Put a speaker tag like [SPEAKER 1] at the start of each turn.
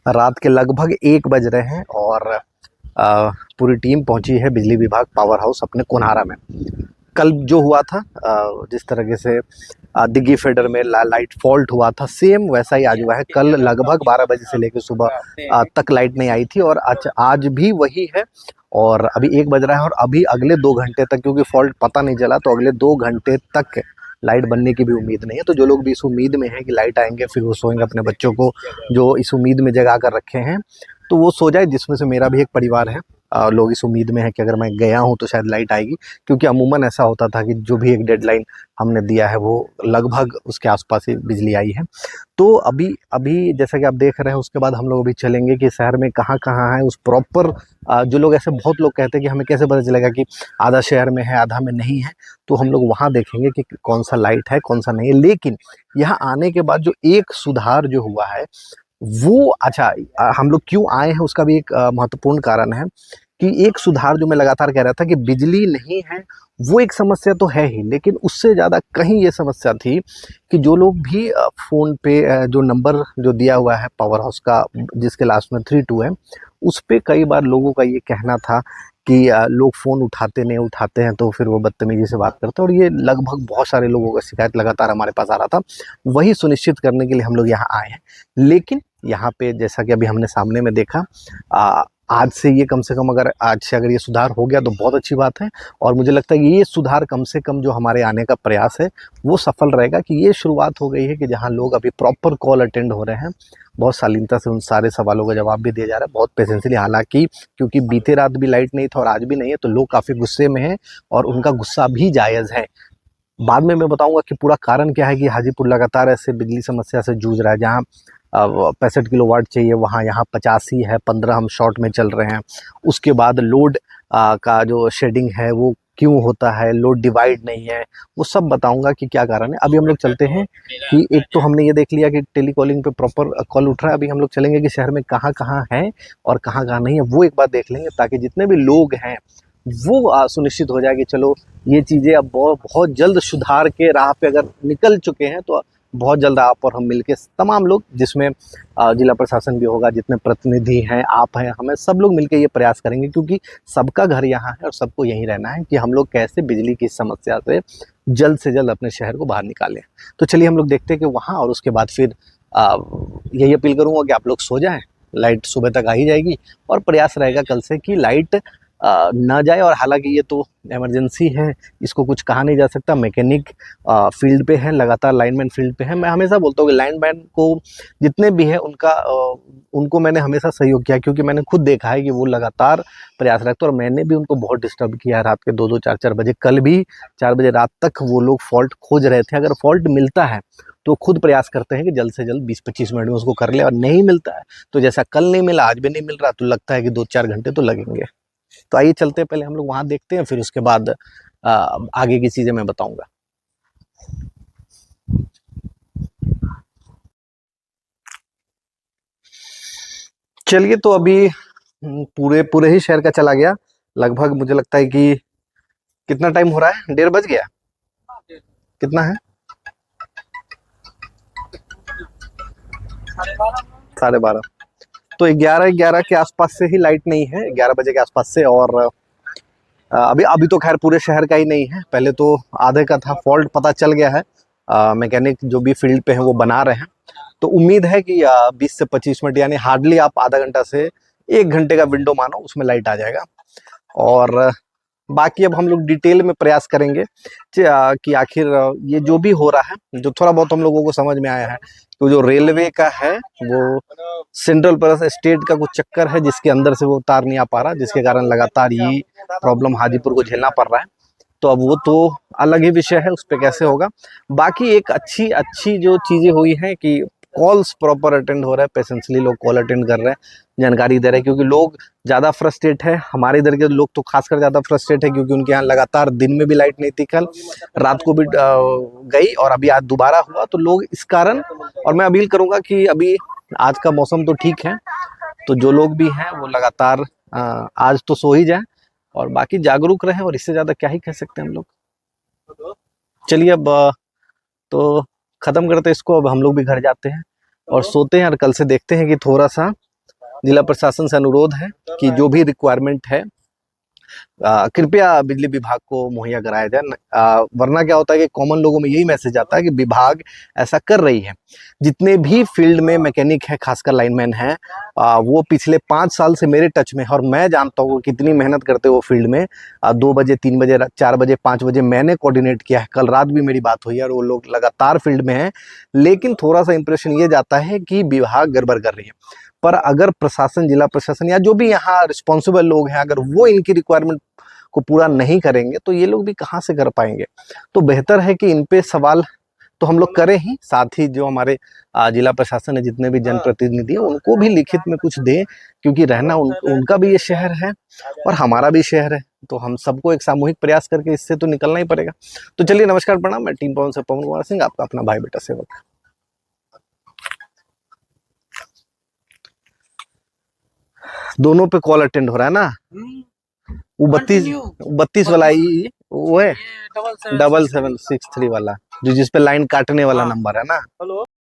[SPEAKER 1] रात के लगभग 1 बज रहे हैं और पूरी टीम पहुंची है बिजली विभाग पावर हाउस अपने कोनहारा में। कल जो हुआ था, जिस तरीके से दिग्गी फेडर में लाइट फॉल्ट हुआ था, सेम वैसा ही आज हुआ है। कल लगभग 12 बजे से लेकर सुबह तक लाइट नहीं आई थी और आज भी वही है। और अभी 1 बज रहा है और अभी अगले 2 घंटे तक, क्योंकि फॉल्ट पता नहीं चला, तो अगले 2 घंटे तक लाइट बनने की भी उम्मीद नहीं है। तो जो लोग भी इस उम्मीद में हैं कि लाइट आएंगे फिर वो सोएंगे, अपने बच्चों को जो इस उम्मीद में जगा कर रखे हैं, तो वो सो जाए, जिसमें से मेरा भी एक परिवार है। लोग इस उम्मीद में है कि अगर मैं गया हूँ तो शायद लाइट आएगी, क्योंकि अमूमन ऐसा होता था कि जो भी एक डेडलाइन हमने दिया है वो लगभग उसके आसपास ही बिजली आई है। तो अभी अभी जैसा कि आप देख रहे हैं, उसके बाद हम लोग अभी चलेंगे कि शहर में कहाँ कहाँ है उस प्रॉपर, जो लोग ऐसे बहुत लोग कहते हैं कि हमें कैसे पता चलेगा कि आधा शहर में है आधा में नहीं है, तो हम लोग वहाँ देखेंगे कि कौन सा लाइट है कौन सा नहीं है। लेकिन यहाँ आने के बाद जो एक सुधार जो हुआ है वो, अच्छा, हम लोग क्यों आए हैं उसका भी एक महत्वपूर्ण कारण है कि एक सुधार जो मैं लगातार कह रहा था कि बिजली नहीं है वो एक समस्या तो है ही, लेकिन उससे ज़्यादा कहीं ये समस्या थी कि जो लोग भी फ़ोन पे जो नंबर जो दिया हुआ है पावर हाउस का, जिसके लास्ट में 32 है, उस पे कई बार लोगों का ये कहना था कि लोग फ़ोन उठाते नहीं, उठाते हैं तो फिर वो बदतमीज़ी से बात करते हैं, और ये लगभग बहुत सारे लोगों का शिकायत लगातार हमारे पास आ रहा था। वही सुनिश्चित करने के लिए हम लोग यहाँ आए हैं। लेकिन यहाँ पे जैसा कि अभी हमने सामने में देखा, आज से ये कम से कम, अगर आज से अगर ये सुधार हो गया तो बहुत अच्छी बात है। और मुझे लगता है कि ये सुधार कम से कम जो हमारे आने का प्रयास है वो सफल रहेगा, कि ये शुरुआत हो गई है कि जहाँ लोग अभी प्रॉपर कॉल अटेंड हो रहे हैं, बहुत शालीनता से उन सारे सवालों का जवाब भी दिया जा रहा है, बहुत पेशेंसली। हालांकि क्योंकि बीते रात भी लाइट नहीं था और आज भी नहीं है, तो लोग काफ़ी गुस्से में हैं और उनका गुस्सा भी जायज़ है। बाद में मैं बताऊंगा कि पूरा कारण क्या है कि हाजीपुर लगातार ऐसे बिजली समस्या से जूझ रहा है। जहाँ 65 किलोवाट चाहिए वहाँ यहाँ 85 है, 15 हम शॉर्ट में चल रहे हैं। उसके बाद लोड का जो शेडिंग है वो क्यों होता है, लोड डिवाइड नहीं है, वो सब बताऊंगा कि क्या कारण है। अभी हम लोग चलते हैं कि एक तो हमने ये देख लिया कि टेलीकॉलिंग पे प्रॉपर कॉल उठ रहा है। अभी हम लोग चलेंगे कि शहर में कहाँ कहाँ है और कहाँ कहाँ नहीं है, वो एक बार देख लेंगे, ताकि जितने भी लोग हैं वो सुनिश्चित हो जाए कि चलो ये चीज़ें अब बहुत बहुत जल्द सुधार के राह पे अगर निकल चुके हैं, तो बहुत जल्द आप और हम मिलके तमाम लोग, जिसमें जिला प्रशासन भी होगा, जितने प्रतिनिधि हैं, आप हैं, हमें सब लोग मिलके ये प्रयास करेंगे, क्योंकि सबका घर यहाँ है और सबको यहीं रहना है, कि हम लोग कैसे बिजली की समस्या से जल्द अपने शहर को बाहर निकालें। तो चलिए हम लोग देखते हैं कि वहाँ, और उसके बाद फिर यही अपील करूँगा कि आप लोग सो जाएं, लाइट सुबह तक आ ही जाएगी। और प्रयास रहेगा कल से कि लाइट ना जाए। और हालांकि ये तो इमरजेंसी है, इसको कुछ कहा नहीं जा सकता। मैकेनिक फील्ड पे है, लगातार लाइनमैन फील्ड पे है। मैं हमेशा बोलता हूँ कि लाइनमैन को जितने भी है उनको मैंने हमेशा सहयोग किया, क्योंकि मैंने खुद देखा है कि वो लगातार प्रयास रखते हैं, और मैंने भी उनको बहुत डिस्टर्ब किया है रात के 2-2 4-4 बजे। कल भी 4 बजे रात तक वो लोग फॉल्ट खोज रहे थे। अगर फॉल्ट मिलता है तो खुद प्रयास करते हैं कि जल्द से जल्द 20-25 मिनट में उसको कर ले, और नहीं मिलता है तो जैसा कल नहीं मिला आज भी नहीं मिल रहा, तो लगता है कि 2-4 घंटे तो लगेंगे। तो आइए चलते हैं, पहले हम लोग वहाँ देखते हैं, फिर उसके बाद आगे की चीज़ें मैं बताऊंगा। चलिए, तो अभी पूरे पूरे ही शहर का चला गया। लगभग मुझे लगता है कि कितना टाइम हो रहा है, 1:30 बज गया। कितना है, 12:30। तो 11:11 के आसपास से ही लाइट नहीं है, 11 बजे के आसपास से। और अभी अभी तो खैर पूरे शहर का ही नहीं है, पहले तो आधे का था। फॉल्ट पता चल गया है, मैकेनिक जो भी फील्ड पे हैं वो बना रहे हैं। तो उम्मीद है कि 20 से 25 मिनट, यानी हार्डली आप आधा घंटा से 1 घंटे का विंडो मानो, उसमें लाइट आ जाएगा। और बाकी अब हम लोग डिटेल में प्रयास करेंगे कि आखिर ये जो भी हो रहा है, जो थोड़ा बहुत हम लोगों को समझ में आया है, तो जो रेलवे का है वो सेंट्रल प्लस स्टेट का कुछ चक्कर है, जिसके अंदर से वो तार नहीं आ पा रहा, जिसके कारण लगातार ये प्रॉब्लम हाजीपुर को झेलना पड़ रहा है। तो अब वो तो अलग ही विषय है, उस पर कैसे होगा। बाकी एक अच्छी अच्छी जो चीज़ें हुई हैं कि कॉल्स प्रॉपर अटेंड हो रहा है, पेशेंसली लोग कॉल अटेंड कर रहे हैं, जानकारी दे रहे हैं, क्योंकि लोग ज़्यादा फ्रस्ट्रेट है। हमारे इधर के लोग तो खासकर ज़्यादा फ्रस्ट्रेट है, क्योंकि उनके यहाँ लगातार दिन में भी लाइट नहीं थी, कल रात को भी गई, और अभी आज दोबारा हुआ। तो लोग इस कारण, और मैं अपील करूँगा कि अभी आज का मौसम तो ठीक है, तो जो लोग भी हैं वो लगातार आज तो सो ही जाएं, और बाकी जागरूक रहें, और इससे ज़्यादा क्या ही कह सकते हैं हम लोग। चलिए अब तो ख़त्म करते हैं इसको, अब हम लोग भी घर जाते हैं। और सोते हैं। और कल से देखते हैं कि थोड़ा सा जिला प्रशासन से अनुरोध है कि जो भी रिक्वायरमेंट है कृपया बिजली विभाग को मुहैया कराया जाए। वरना क्या होता है कि कॉमन लोगों में यही मैसेज आता है कि विभाग ऐसा कर रही है। जितने भी फील्ड में मैकेनिक है, खासकर लाइनमैन है, वो पिछले 5 साल से मेरे टच में है और मैं जानता हूँ कितनी मेहनत करते वो फील्ड में। 2 बजे 3 बजे 4 बजे 5 बजे मैंने कोऑर्डिनेट किया है। कल रात भी मेरी बात हुई है और वो लोग लगातार फील्ड में हैं। लेकिन थोड़ा सा इंप्रेशन ये जाता है कि विभाग गड़बड़ कर रही है। पर अगर प्रशासन, जिला प्रशासन या जो भी यहाँ रिस्पॉन्सिबल लोग हैं, अगर वो इनकी रिक्वायरमेंट को पूरा नहीं करेंगे तो ये लोग भी कहाँ से कर पाएंगे। तो बेहतर है कि इन पे सवाल तो हम लोग करें ही, साथ ही जो हमारे जिला प्रशासन है, जितने भी जनप्रतिनिधि हैं, उनको भी लिखित में कुछ दें, क्योंकि रहना उनका भी ये शहर है और हमारा भी शहर है। तो हम सबको एक सामूहिक प्रयास करके इससे तो निकलना ही पड़ेगा। तो चलिए, नमस्कार, प्रणाम। मैं टीम पवन से पवन कुमार सिंह, आपका अपना भाई बेटा सेवक। दोनों पे कॉल अटेंड हो रहा है ना? वो 32 वाला ही वो है, 7763 वाला, जो जिसपे लाइन काटने वाला नंबर है ना।